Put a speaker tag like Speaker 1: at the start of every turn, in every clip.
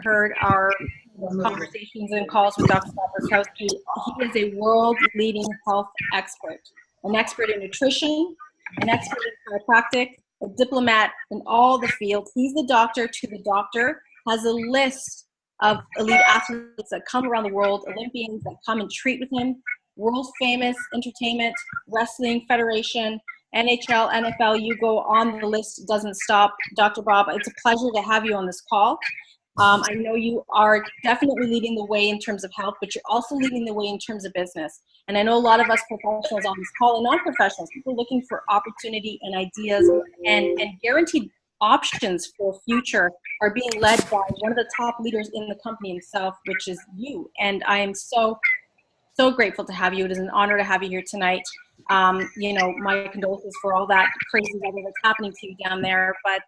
Speaker 1: heard our conversations and calls with Dr. Bob, he is a world-leading health expert, an expert in nutrition, an expert in chiropractic, a diplomat in all the fields. He's the doctor to the doctor, has a list of elite athletes that come around the world, Olympians that come and treat with him, world famous entertainment, wrestling federation, NHL, NFL, you go on, the list doesn't stop. Dr. Bob, it's a pleasure to have you on this call. I know you are definitely leading the way in terms of health, but you're also leading the way in terms of business. And I know a lot of us professionals on this call and non-professionals, people looking for opportunity and ideas and guaranteed options for future are being led by one of the top leaders in the company himself, which is you. And I am so grateful to have you. It is an honor to have you here tonight. You know, my condolences for all that crazy weather that's happening to you down there, but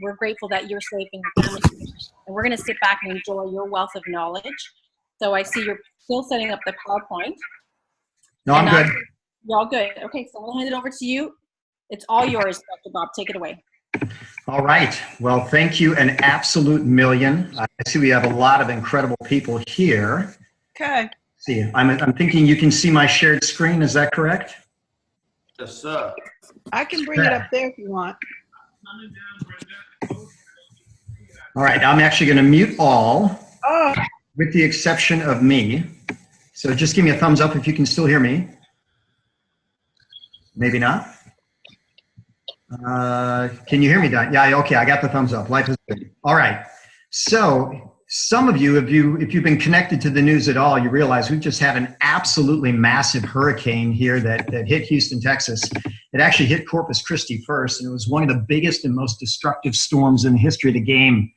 Speaker 1: we're grateful that you're safe and your family's safe. And we're going to sit back and enjoy your wealth of knowledge. So I see you're still setting up the PowerPoint.
Speaker 2: No, I'm good.
Speaker 1: You're all good. Okay, so I'll hand it over to you. It's all yours, Dr. Bob. Take it away.
Speaker 2: All right. Well, thank you an absolute million. I see we have a lot of incredible people here.
Speaker 3: Okay.
Speaker 2: See, I'm thinking you can see my shared screen. Is that correct?
Speaker 4: Yes, sir.
Speaker 3: I can bring it up there if you want.
Speaker 2: All right. I'm actually going to mute all,
Speaker 3: Oh,
Speaker 2: with the exception of me. So just give me a thumbs up if you can still hear me. Maybe not. Can you hear me, Don? Yeah, okay, I got the thumbs up. Life is good. All right. So some of you, if you've been connected to the news at all, you realize we've just had an absolutely massive hurricane here that hit Houston, Texas. It actually hit Corpus Christi first, and it was one of the biggest and most destructive storms in the history of the game.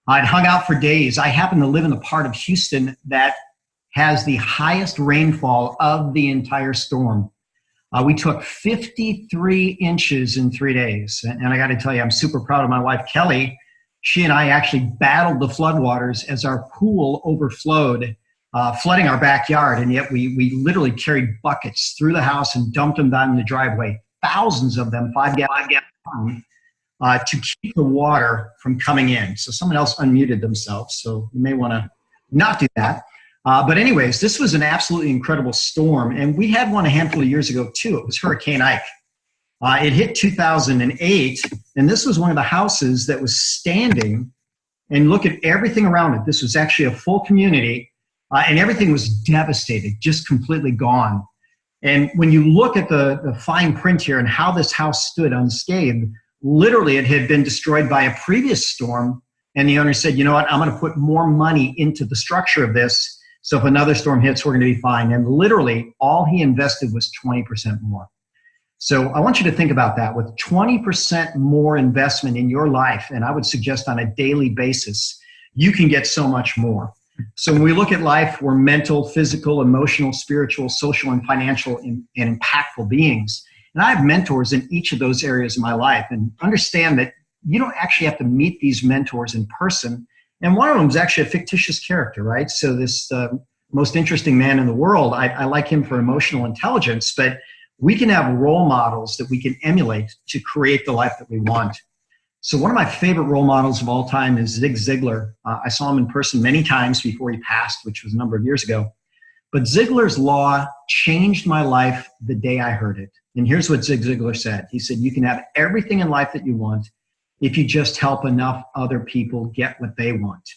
Speaker 2: It hung out for days. I happen to live in a part of Houston that has the highest rainfall of the entire storm. We took 53 inches in 3 days. And I got to tell you, I'm super proud of my wife, Kelly. She and I actually battled the floodwaters as our pool overflowed, flooding our backyard. And yet we literally carried buckets through the house and dumped them down in the driveway, thousands of them, 5 gallon, to keep the water from coming in. So someone else unmuted themselves, so you may want to not do that. But anyways, this was an absolutely incredible storm, and we had one a handful of years ago too. It was Hurricane Ike. It hit 2008, and this was one of the houses that was standing, and look at everything around it. This was actually a full community, and everything was devastated, just completely gone. And when you look at the fine print here and how this house stood unscathed, literally it had been destroyed by a previous storm, and the owner said, you know what, I'm going to put more money into the structure of this. So if another storm hits, we're going to be fine. And literally, all he invested was 20% more. So I want you to think about that. With 20% more investment in your life, and I would suggest on a daily basis, you can get so much more. So when we look at life, we're mental, physical, emotional, spiritual, social, and financial and impactful beings. And I have mentors in each of those areas of my life. And understand that you don't actually have to meet these mentors in person. And one of them is actually a fictitious character, right? So this most interesting man in the world, I like him for emotional intelligence, but we can have role models that we can emulate to create the life that we want. So one of my favorite role models of all time is Zig Ziglar. I saw him in person many times before he passed, which was a number of years ago. But Ziglar's law changed my life the day I heard it. And here's what Zig Ziglar said. He said, you can have everything in life that you want if you just help enough other people get what they want.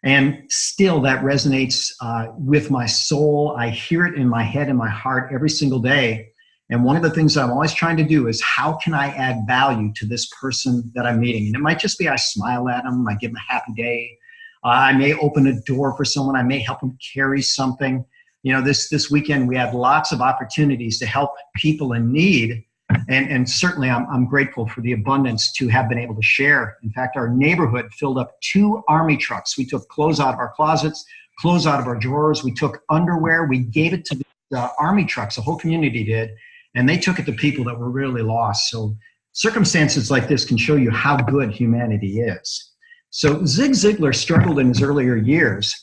Speaker 2: And still that resonates with my soul. I hear it in my head and my heart every single day. And one of the things I'm always trying to do is how can I add value to this person that I'm meeting? And it might just be I smile at them, I give them a happy day. I may open a door for someone. I may help them carry something. You know, this weekend we had lots of opportunities to help people in need. And certainly I'm grateful for the abundance to have been able to share. In fact, our neighborhood filled up 2 army trucks. We took clothes out of our closets, clothes out of our drawers. We took underwear. We gave it to the army trucks. The whole community did. And they took it to people that were really lost. So circumstances like this can show you how good humanity is. So Zig Ziglar struggled in his earlier years.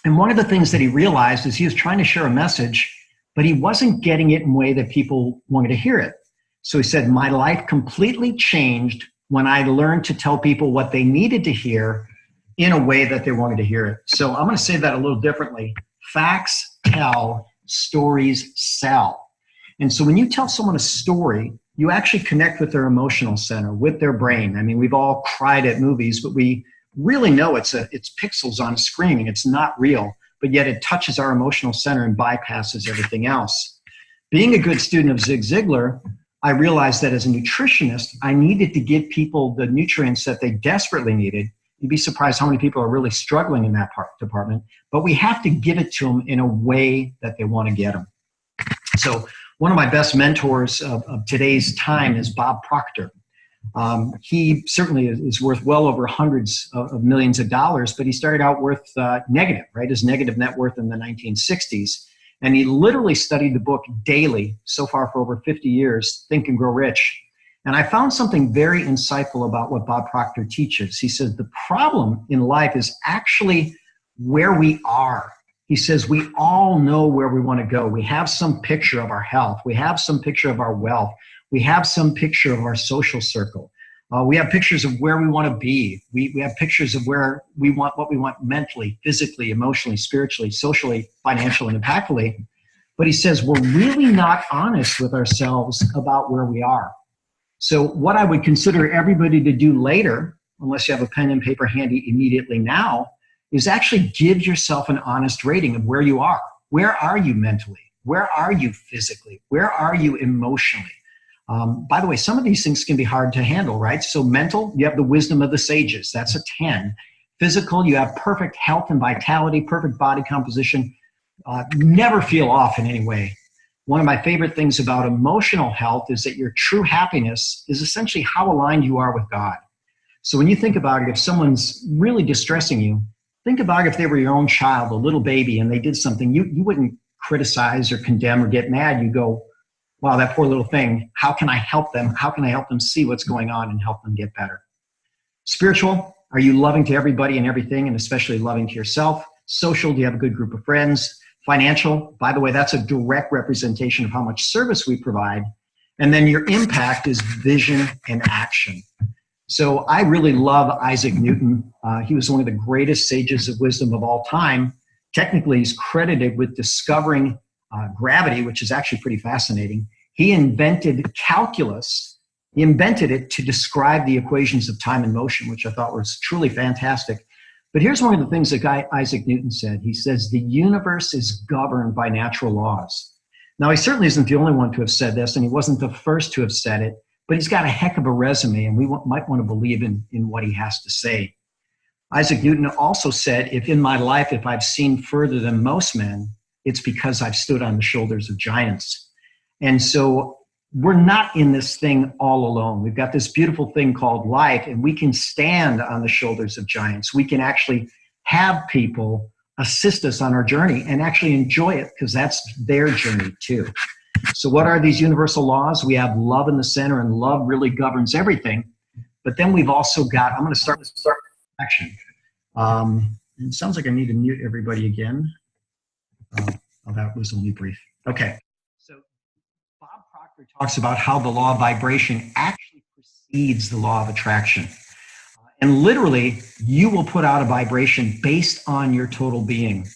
Speaker 2: And one of the things that he realized is he was trying to share a message, but he wasn't getting it in a way that people wanted to hear it. So he said, my life completely changed when I learned to tell people what they needed to hear in a way that they wanted to hear it. So I'm going to say that a little differently. Facts tell, stories sell. And so when you tell someone a story, you actually connect with their emotional center, with their brain. I mean, we've all cried at movies, but we really know it's pixels on a screen and it's not real, but yet it touches our emotional center and bypasses everything else. Being a good student of Zig Ziglar, I realized that as a nutritionist, I needed to give people the nutrients that they desperately needed. You'd be surprised how many people are really struggling in that department, but we have to give it to them in a way that they want to get them. So one of my best mentors of today's time is Bob Proctor. He certainly is worth well over hundreds of millions of dollars, but he started out worth negative, right? His negative net worth in the 1960s. And he literally studied the book daily so far for over 50 years, Think and Grow Rich. And I found something very insightful about what Bob Proctor teaches. He says the problem in life is actually where we are. He says we all know where we want to go. We have some picture of our health. We have some picture of our wealth. We have some picture of our social circle. We have pictures of where we want to be. We have pictures of where we want, what we want mentally, physically, emotionally, spiritually, socially, financially, and impactfully. But he says we're really not honest with ourselves about where we are. So what I would consider everybody to do later, unless you have a pen and paper handy immediately now, is actually give yourself an honest rating of where you are. Where are you mentally? Where are you physically? Where are you emotionally? By the way, some of these things can be hard to handle, right? So mental, you have the wisdom of the sages. That's a 10. Physical, you have perfect health and vitality, perfect body composition. Never feel off in any way. One of my favorite things about emotional health is that your true happiness is essentially how aligned you are with God. So when you think about it, if someone's really distressing you, think about if they were your own child, a little baby, and they did something, you wouldn't criticize or condemn or get mad. You go, wow, that poor little thing, how can I help them? How can I help them see what's going on and help them get better? Spiritual, are you loving to everybody and everything, and especially loving to yourself? Social, do you have a good group of friends? Financial, by the way, that's a direct representation of how much service we provide. And then your impact is vision and action. So I really love Isaac Newton. He was one of the greatest sages of wisdom of all time. Technically, he's credited with discovering gravity, which is actually pretty fascinating. He invented calculus. He invented it to describe the equations of time and motion, which I thought was truly fantastic. But here's one of the things that Isaac Newton said. He says, the universe is governed by natural laws. Now, he certainly isn't the only one to have said this, and he wasn't the first to have said it, but he's got a heck of a resume, and we might want to believe in what he has to say. Isaac Newton also said, if in my life, if I've seen further than most men, it's because I've stood on the shoulders of giants. And so we're not in this thing all alone. We've got this beautiful thing called life, and we can stand on the shoulders of giants. We can actually have people assist us on our journey and actually enjoy it because that's their journey too. So what are these universal laws? We have love in the center, and love really governs everything. But then we've also got, I'm going to start with action. It sounds like I need to mute everybody again. That was only brief. Okay. So Bob Proctor talks about how the law of vibration actually precedes the law of attraction. And literally, you will put out a vibration based on your total being.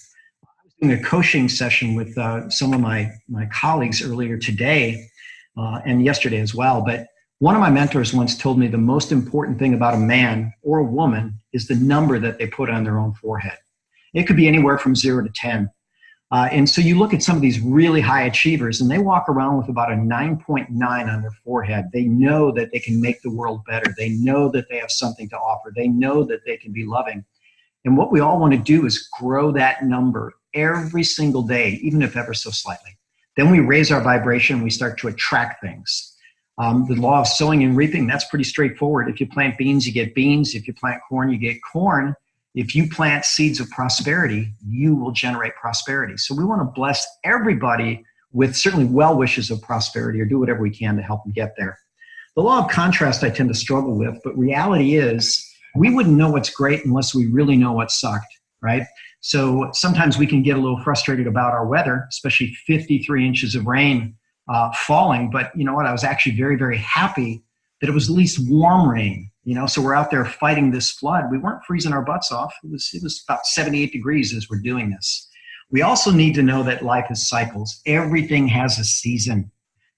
Speaker 2: I was doing a coaching session with some of my colleagues earlier today and yesterday as well. But one of my mentors once told me the most important thing about a man or a woman is the number that they put on their own forehead. It could be anywhere from 0 to 10. And so you look at some of these really high achievers, and they walk around with about a 9.9 on their forehead. They know that they can make the world better. They know that they have something to offer. They know that they can be loving. And what we all want to do is grow that number every single day, even if ever so slightly. Then we raise our vibration, and we start to attract things. The law of sowing and reaping, that's pretty straightforward. If you plant beans, you get beans. If you plant corn, you get corn. If you plant seeds of prosperity, you will generate prosperity. So we want to bless everybody with certainly well wishes of prosperity, or do whatever we can to help them get there. The law of contrast I tend to struggle with, but reality is we wouldn't know what's great unless we really know what sucked, right? So sometimes we can get a little frustrated about our weather, especially 53 inches of rain falling. But you know what? I was actually very, very happy that it was at least warm rain. So we're out there fighting this flood. We weren't freezing our butts off. It was about 78 degrees as we're doing this. We also need to know that life is cycles. Everything has a season.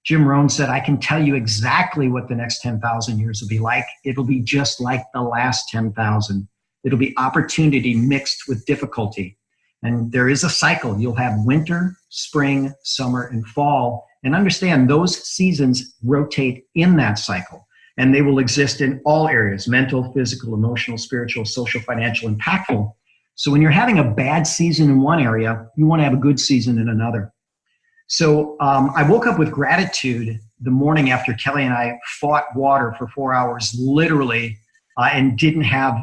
Speaker 2: Jim Rohn said, I can tell you exactly what the next 10,000 years will be like. It'll be just like the last 10,000. It'll be opportunity mixed with difficulty. And there is a cycle. You'll have winter, spring, summer, and fall. And understand those seasons rotate in that cycle. And they will exist in all areas: mental, physical, emotional, spiritual, social, financial, impactful. So when you're having a bad season in one area, you want to have a good season in another. So I woke up with gratitude the morning after Kelly and I fought water for 4 hours, literally, and didn't have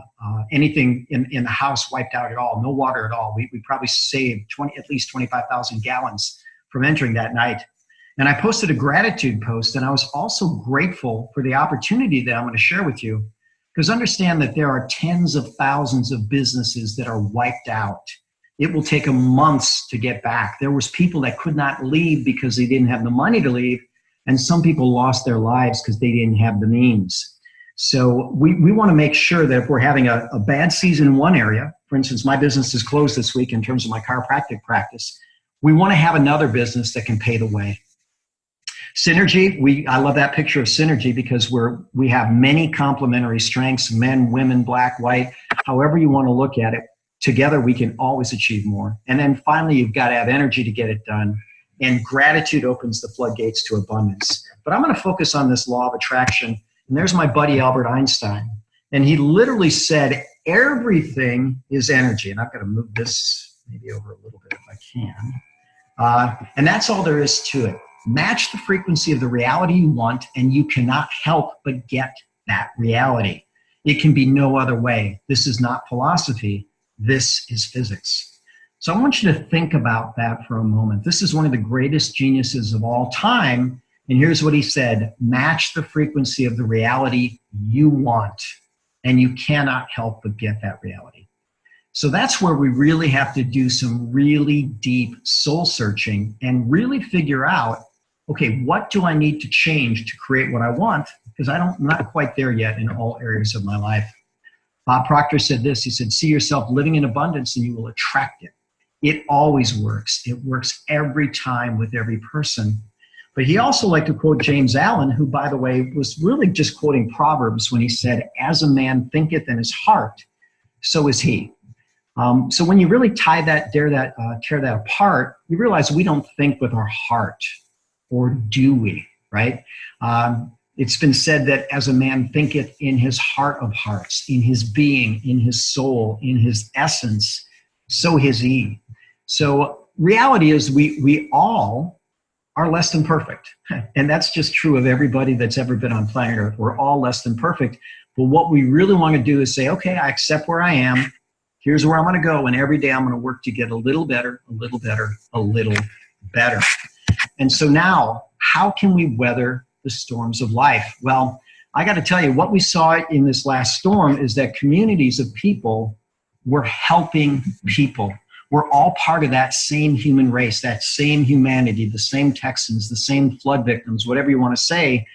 Speaker 2: anything in the house wiped out at all, no water at all. We probably saved at least 25,000 gallons from entering that night. And I posted a gratitude post, and I was also grateful for the opportunity that I'm going to share with you, because understand that there are tens of thousands of businesses that are wiped out. It will take them months to get back. There was people that could not leave because they didn't have the money to leave, and some people lost their lives because they didn't have the means. So we want to make sure that if we're having a bad season in one area, for instance, my business is closed this week in terms of my chiropractic practice, we want to have another business that can pay the way. Synergy, I love that picture of synergy because we have many complementary strengths, men, women, black, white, however you want to look at it. Together, we can always achieve more. And then finally, you've got to have energy to get it done. And gratitude opens the floodgates to abundance. But I'm going to focus on this law of attraction. And there's my buddy, Albert Einstein. And he literally said, everything is energy. And I've got to move this maybe over a little bit if I can. And that's all there is to it. Match the frequency of the reality you want, and you cannot help but get that reality. It can be no other way. This is not philosophy. This is physics. So I want you to think about that for a moment. This is one of the greatest geniuses of all time. And here's what he said: match the frequency of the reality you want, and you cannot help but get that reality. So that's where we really have to do some really deep soul searching and really figure out, okay, what do I need to change to create what I want? Because I'm not quite there yet in all areas of my life. Bob Proctor said this. He said, see yourself living in abundance and you will attract it. It always works. It works every time with every person. But he also liked to quote James Allen, who, by the way, was really just quoting Proverbs when he said, as a man thinketh in his heart, so is he. So when you really tear that apart, you realize we don't think with our heart, or do we, right? It's been said that as a man thinketh in his heart of hearts, in his being, in his soul, in his essence, so is he. So reality is we all are less than perfect. And that's just true of everybody that's ever been on planet Earth. We're all less than perfect. But what we really want to do is say, okay, I accept where I am. Here's where I'm going to go. And every day I'm going to work to get a little better, a little better, a little better. And so now, how can we weather the storms of life? Well, I got to tell you, what we saw in this last storm is that communities of people were helping people. We're all part of that same human race, that same humanity, the same Texans, the same flood victims, whatever you want to say.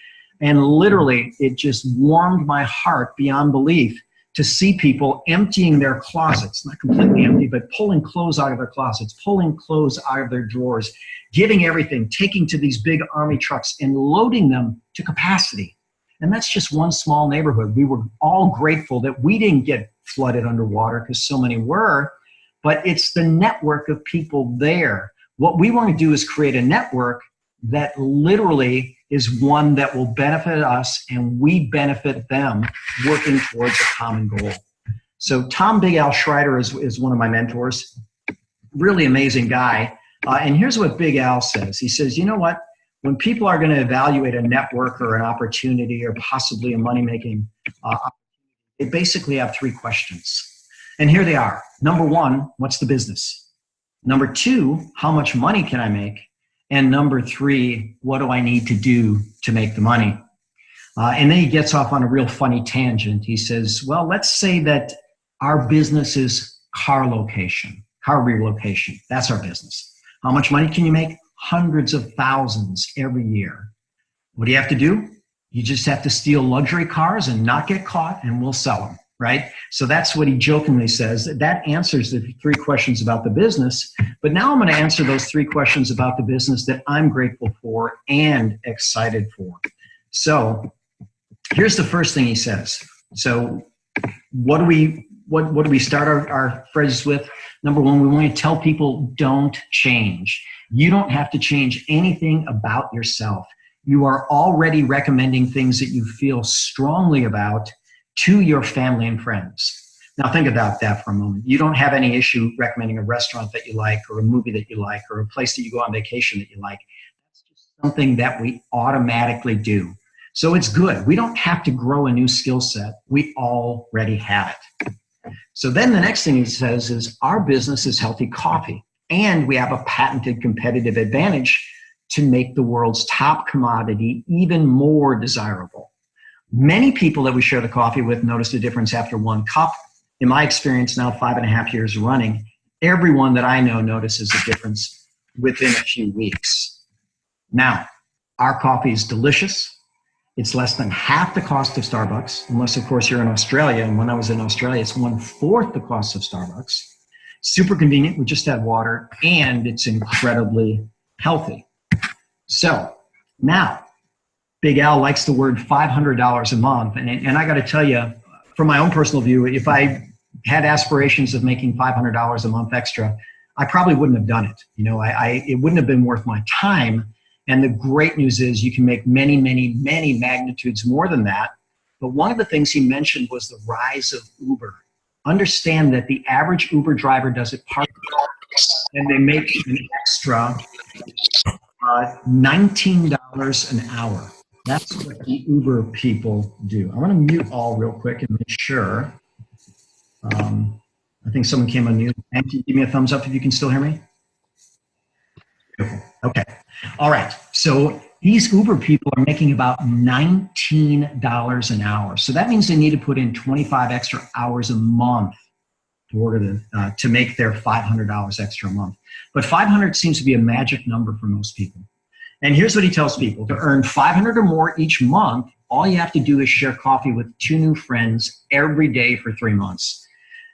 Speaker 2: And literally, it just warmed my heart beyond belief to see people emptying their closets, not completely empty, but pulling clothes out of their closets, pulling clothes out of their drawers, giving everything, taking to these big army trucks and loading them to capacity. And that's just one small neighborhood. We were all grateful that we didn't get flooded underwater because so many were, but it's the network of people there. What we want to do is create a network that literally is one that will benefit us and we benefit them, working towards a common goal. So Tom Big Al Schreider is one of my mentors, really amazing guy. And here's what Big Al says. He says, you know what? When people are going to evaluate a network or an opportunity or possibly a money-making they basically have three questions. And here they are. Number one, what's the business? Number two, how much money can I make? And number three, what do I need to do to make the money? And then he gets off on a real funny tangent. He says, well, let's say that our business is car relocation. That's our business. How much money can you make? Hundreds of thousands every year. What do you have to do? You just have to steal luxury cars and not get caught, and we'll sell them, right? So that's what he jokingly says. That answers the 3 questions about the business. But now I'm going to answer those 3 questions about the business that I'm grateful for and excited for. So here's the first thing he says. So what do we start our phrases with? Number 1, we want to tell people don't change. You don't have to change anything about yourself. You are already recommending things that you feel strongly about to your family and friends. Now think about that for a moment. You don't have any issue recommending a restaurant that you like, or a movie that you like, or a place that you go on vacation that you like. That's just something that we automatically do. So it's good. We don't have to grow a new skill set. We already have it. So then the next thing he says is our business is healthy coffee, and we have a patented competitive advantage to make the world's top commodity even more desirable. Many people that we share the coffee with notice the difference after 1 cup. In my experience now, 5.5 years running, everyone that I know notices a difference within a few weeks. Now, our coffee is delicious. It's less than half the cost of Starbucks, unless, of course, you're in Australia. And when I was in Australia, it's 1/4 the cost of Starbucks. Super convenient. We just add water, and it's incredibly healthy. So now, Big Al likes the word $500 a month. And I got to tell you, from my own personal view, if I had aspirations of making $500 a month extra, I probably wouldn't have done it. You know, it wouldn't have been worth my time. And the great news is you can make many, many, many magnitudes more than that. But one of the things he mentioned was the rise of Uber. Understand that the average Uber driver does it part-time, and they make an extra $19 an hour. That's what the Uber people do. I want to mute all real quick and make sure. I think someone came on mute. Can you give me a thumbs up if you can still hear me? Okay. All right. So these Uber people are making about $19 an hour. So that means they need to put in 25 extra hours a month in order to make their $500 extra a month. But 500 seems to be a magic number for most people. And here's what he tells people. To earn 500 or more each month, all you have to do is share coffee with 2 new friends every day for 3 months.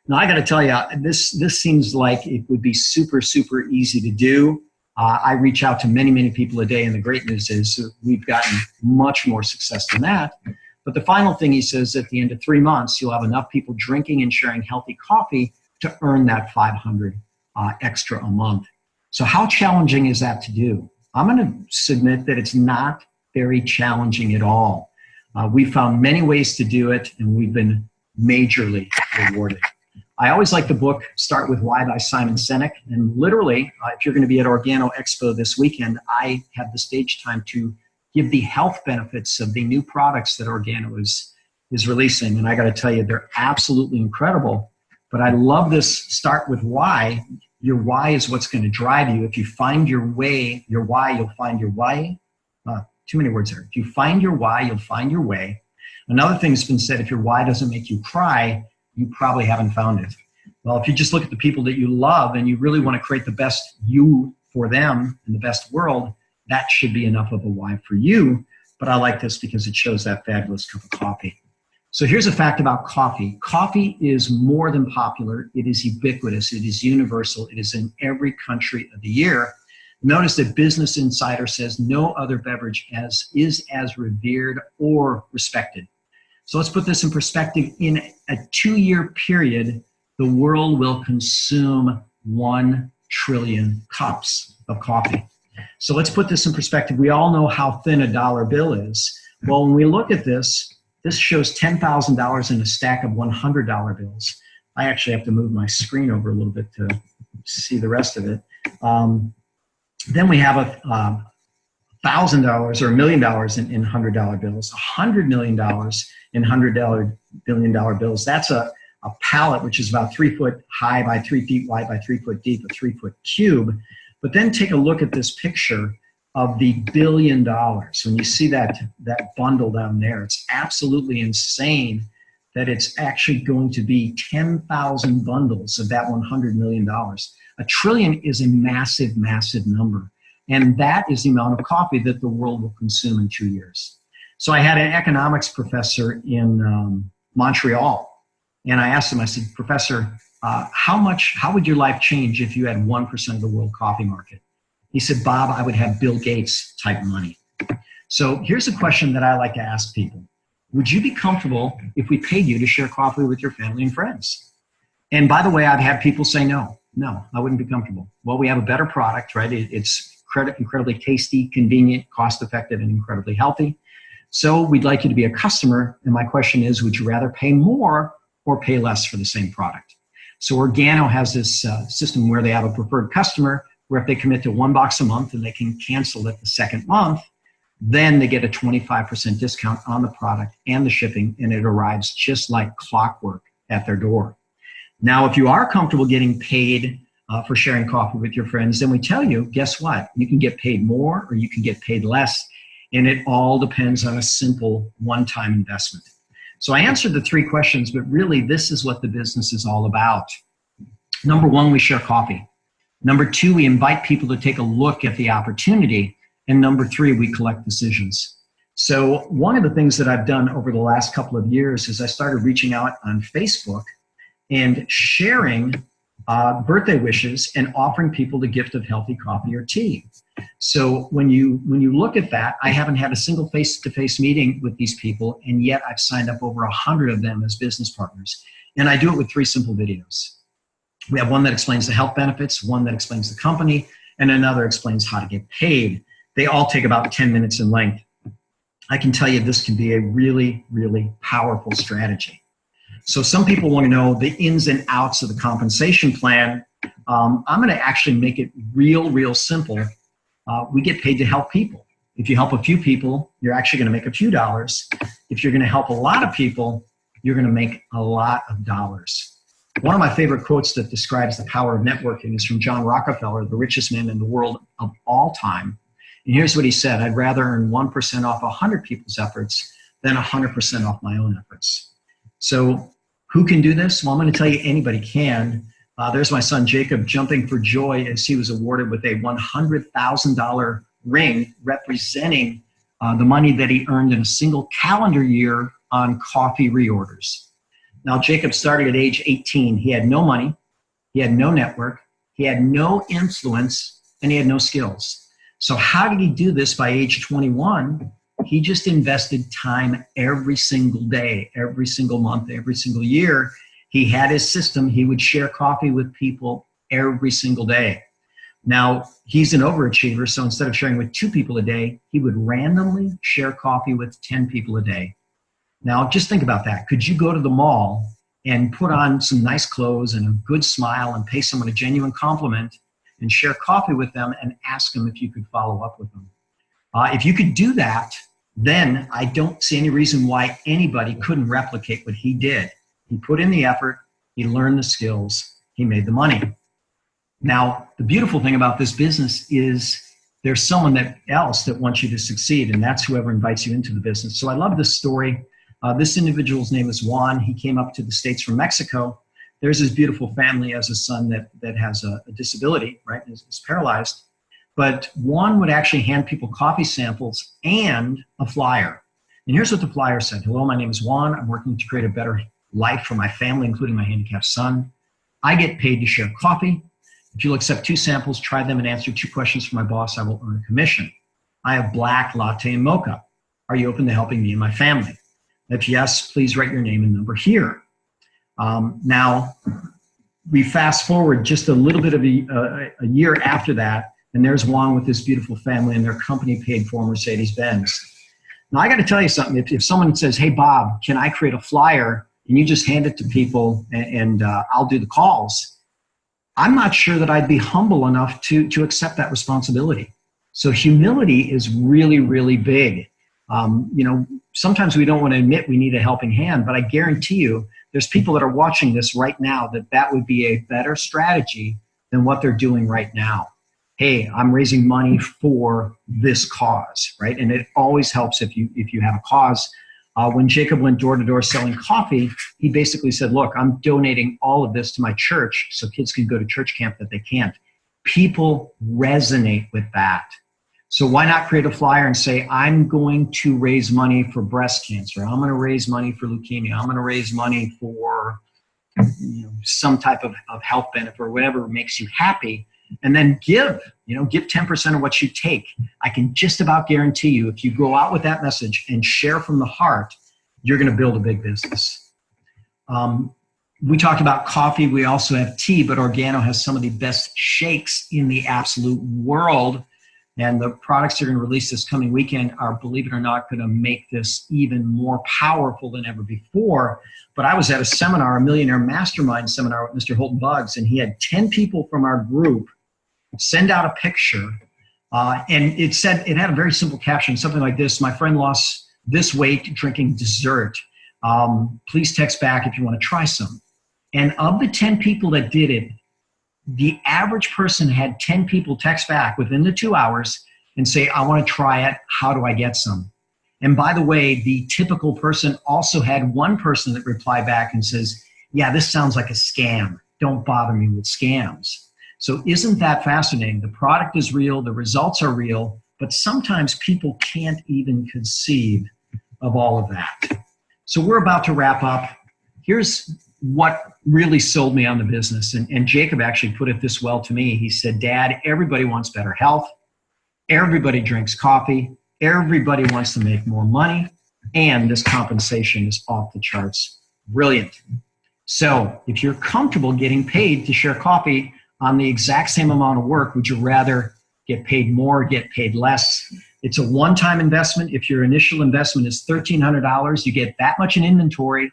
Speaker 2: Now, I got to tell you, this seems like it would be super, super easy to do. I reach out to many, many people a day, and the great news is we've gotten much more success than that. But the final thing he says, at the end of 3 months, you'll have enough people drinking and sharing healthy coffee to earn that 500 extra a month. So how challenging is that to do? I'm going to submit that it's not very challenging at all. We found many ways to do it, and we've been majorly rewarded. I always like the book Start With Why by Simon Sinek. And literally, if you're going to be at Organo Expo this weekend, I have the stage time to give the health benefits of the new products that Organo is releasing. And I got to tell you, they're absolutely incredible. But I love this Start With Why. Your why is what's going to drive you. If you find your way, your why, you'll find your why. Too many words there. If you find your why, you'll find your way. Another thing that's been said, if your why doesn't make you cry, you probably haven't found it. Well, if you just look at the people that you love and you really want to create the best you for them in the best world, that should be enough of a why for you. But I like this because it shows that fabulous cup of coffee. So here's a fact about coffee. Coffee is more than popular. It is ubiquitous. It is universal. It is in every country of the year. Notice that Business Insider says no other beverage is as revered or respected. So let's put this in perspective. In a 2-year period, the world will consume 1 trillion cups of coffee. So let's put this in perspective. We all know how thin a dollar bill is. Well, when we look at this, this shows $10,000 in a stack of $100 bills. I actually have to move my screen over a little bit to see the rest of it. Then we have $1,000 or $1 million in $100 bills, $100 million in $100 billion bills. That's a pallet, which is about 3 foot high by 3 feet wide by 3 foot deep, a 3 foot cube. But then take a look at this picture of the $1 billion. When you see that bundle down there, it's absolutely insane that it's actually going to be 10,000 bundles of that $100 million. A trillion is a massive, massive number. And that is the amount of coffee that the world will consume in 2 years. So I had an economics professor in Montreal, and I asked him, I said, Professor, how would your life change if you had 1% of the world coffee market? He said, Bob, I would have Bill Gates type money. So here's a question that I like to ask people. Would you be comfortable if we paid you to share coffee with your family and friends? And by the way, I've had people say no, I wouldn't be comfortable. Well, we have a better product, right? It's incredibly tasty, convenient, cost-effective, and incredibly healthy. So we'd like you to be a customer. And my question is, would you rather pay more or pay less for the same product? So Organo has this system where they have a preferred customer where if they commit to $1 a month and they can cancel it the second month, then they get a 25% discount on the product and the shipping, and it arrives just like clockwork at their door. Now, if you are comfortable getting paid for sharing coffee with your friends, then we tell you, guess what? You can get paid more or you can get paid less, and it all depends on a simple one-time investment. So I answered the 3 questions, but really this is what the business is all about. Number 1, we share coffee. Number 2, we invite people to take a look at the opportunity. And number 3, we collect decisions. So one of the things that I've done over the last couple of years is I started reaching out on Facebook and sharing birthday wishes and offering people the gift of healthy coffee or tea. So when you look at that, I haven't had a single face-to-face meeting with these people, and yet I've signed up over 100 of them as business partners. And I do it with 3 simple videos. We have one that explains the health benefits, one that explains the company, and another explains how to get paid. They all take about 10 minutes in length. I can tell you this can be a really, really powerful strategy. So some people want to know the ins and outs of the compensation plan. I'm going to actually make it real simple. We get paid to help people. If you help a few people, you're actually going to make a few dollars. If you're going to help a lot of people, you're going to make a lot of dollars. One of my favorite quotes that describes the power of networking is from John Rockefeller, the richest man in the world of all time. And here's what he said: I'd rather earn 1% off 100 people's efforts than 100% off my own efforts. So who can do this? Well, I'm going to tell you anybody can. There's my son Jacob jumping for joy as he was awarded with a $100,000 ring representing the money that he earned in a single calendar year on coffee reorders. Now, Jacob started at age 18. He had no money, he had no network, he had no influence, and he had no skills. So how did he do this by age 21? He just invested time every single day, every single month, every single year. He had his system. He would share coffee with people every single day. Now, he's an overachiever, so instead of sharing with 2 people a day, he would randomly share coffee with 10 people a day. Now, just think about that. Could you go to the mall and put on some nice clothes and a good smile and pay someone a genuine compliment and share coffee with them and ask them if you could follow up with them? If you could do that, then I don't see any reason why anybody couldn't replicate what he did. He put in the effort, he learned the skills, he made the money. Now, the beautiful thing about this business is there's someone else that wants you to succeed, and that's whoever invites you into the business. So I love this story. This individual's name is Juan. He came up to the States from Mexico. There's his beautiful family, has a son that has a disability, right, is paralyzed. But Juan would actually hand people coffee samples and a flyer. And here's what the flyer said. Hello, my name is Juan. I'm working to create a better life for my family, including my handicapped son. I get paid to share coffee. If you'll accept 2 samples, try them, and answer 2 questions for my boss, I will earn a commission. I have black, latte, and mocha. Are you open to helping me and my family? If yes, please write your name and number here. Now, we fast forward just a little bit of a year after that, and there's Juan with this beautiful family, and their company paid for Mercedes-Benz. Now, I got to tell you something. If someone says, hey, Bob, can I create a flyer, and you just hand it to people, and I'll do the calls, I'm not sure that I'd be humble enough to accept that responsibility. So humility is really, really big. Sometimes we don't want to admit we need a helping hand, but I guarantee you there's people that are watching this right now that would be a better strategy than what they're doing right now. Hey, I'm raising money for this cause, right? And it always helps if you have a cause. When Jacob went door to door selling coffee, he basically said, look, I'm donating all of this to my church so kids can go to church camp that they can't. People resonate with that. So why not create a flyer and say, I'm going to raise money for breast cancer. I'm going to raise money for leukemia. I'm going to raise money for some type of health benefit or whatever makes you happy. And then give 10% of what you take. I can just about guarantee you, if you go out with that message and share from the heart, you're going to build a big business. We talked about coffee. We also have tea, but Organo has some of the best shakes in the absolute world. And the products they're going to release this coming weekend are, believe it or not, going to make this even more powerful than ever before. But I was at a seminar, a Millionaire Mastermind seminar with Mr. Holton Buggs, and he had 10 people from our group send out a picture. And it had a very simple caption, something like this: my friend lost this weight drinking dessert. Please text back if you want to try some. And of the 10 people that did it, the average person had 10 people text back within the 2 hours and say, I want to try it. How do I get some? And by the way, the typical person also had one person that replied back and says, yeah, this sounds like a scam. Don't bother me with scams. So isn't that fascinating? The product is real. The results are real. But sometimes people can't even conceive of all of that. So we're about to wrap up. Here's what really sold me on the business. And Jacob actually put it this well to me. He said, Dad, everybody wants better health. Everybody drinks coffee. Everybody wants to make more money. And this compensation is off the charts. Brilliant. So if you're comfortable getting paid to share coffee on the exact same amount of work, would you rather get paid more, get paid less? It's a one-time investment. If your initial investment is $1,300, you get that much in inventory.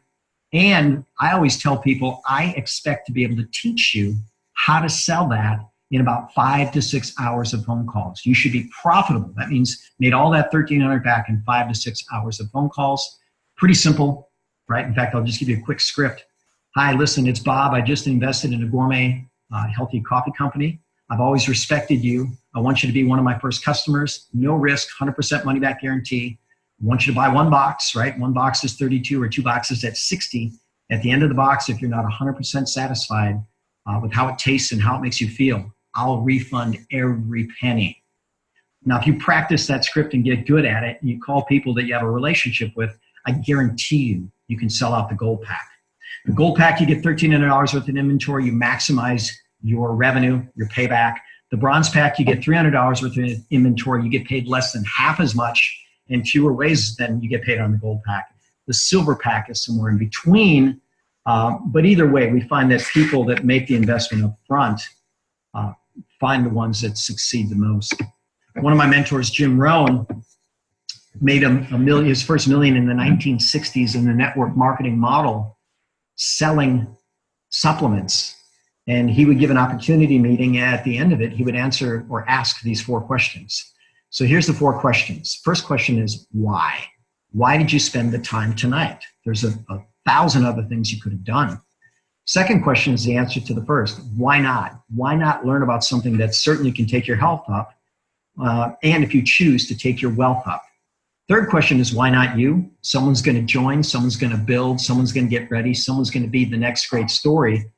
Speaker 2: And I always tell people, I expect to be able to teach you how to sell that in about 5 to 6 hours of phone calls. You should be profitable. That means made all that $1,300 back in 5 to 6 hours of phone calls. Pretty simple, right? In fact, I'll just give you a quick script. Hi, listen, it's Bob. I just invested in a gourmet healthy coffee company. I've always respected you. I want you to be one of my first customers. No risk, 100% money back guarantee. I want you to buy one box, right? One box is 32 or two boxes at 60. At the end of the box, if you're not 100% satisfied with how it tastes and how it makes you feel, I'll refund every penny. Now, if you practice that script and get good at it, and you call people that you have a relationship with, I guarantee you can sell out the gold pack. The gold pack, you get $1,300 worth of inventory. You maximize your revenue, your payback. The bronze pack, you get $300 worth of inventory. You get paid less than half as much in fewer ways than you get paid on the gold pack. The silver pack is somewhere in between. But either way, we find that people that make the investment up front find the ones that succeed the most. One of my mentors, Jim Rohn, made his first million in the 1960s in the network marketing model selling supplements. And he would give an opportunity meeting. At the end of it, he would answer or ask these 4 questions. So here's the 4 questions. First question is, why? Why did you spend the time tonight? There's a 1,000 other things you could have done. Second question is the answer to the first. Why not? Why not learn about something that certainly can take your health up, and if you choose to take your wealth up? Third question is, why not you? Someone's going to join, someone's going to build, someone's going to get ready, someone's going to be the next great story.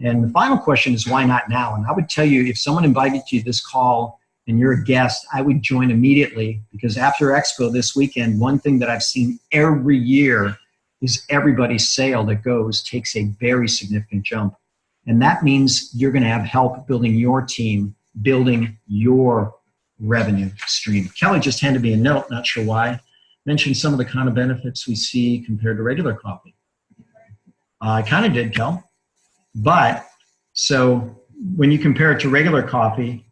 Speaker 2: And the final question is, why not now? And I would tell you, if someone invited you to this call and you're a guest, I would join immediately, because after Expo this weekend, one thing that I've seen every year is everybody's sale that goes takes a very significant jump. And that means you're going to have help building your team, building your revenue stream. Kelly just handed me a note, not sure why, mentioned some of the kind of benefits we see compared to regular coffee. I kind of did, Kel. But so when you compare it to regular coffee,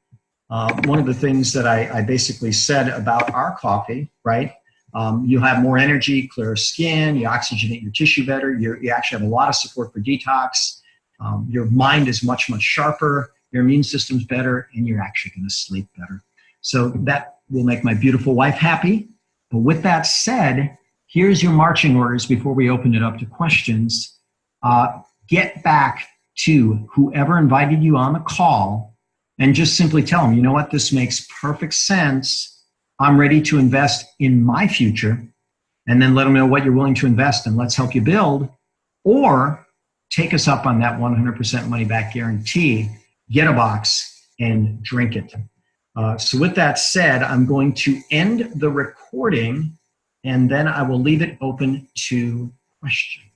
Speaker 2: one of the things that I basically said about our coffee, right? You'll have more energy, clearer skin, you oxygenate your tissue better, you actually have a lot of support for detox, your mind is much, much sharper, your immune system's better, and you're actually going to sleep better. So that will make my beautiful wife happy. But with that said, here's your marching orders before we open it up to questions. Get back to whoever invited you on the call and just simply tell them, you know what, this makes perfect sense. I'm ready to invest in my future. And then let them know what you're willing to invest in. Let's help you build. Or take us up on that 100% money back guarantee. Get a box and drink it. So with that said, I'm going to end the recording, and then I will leave it open to questions.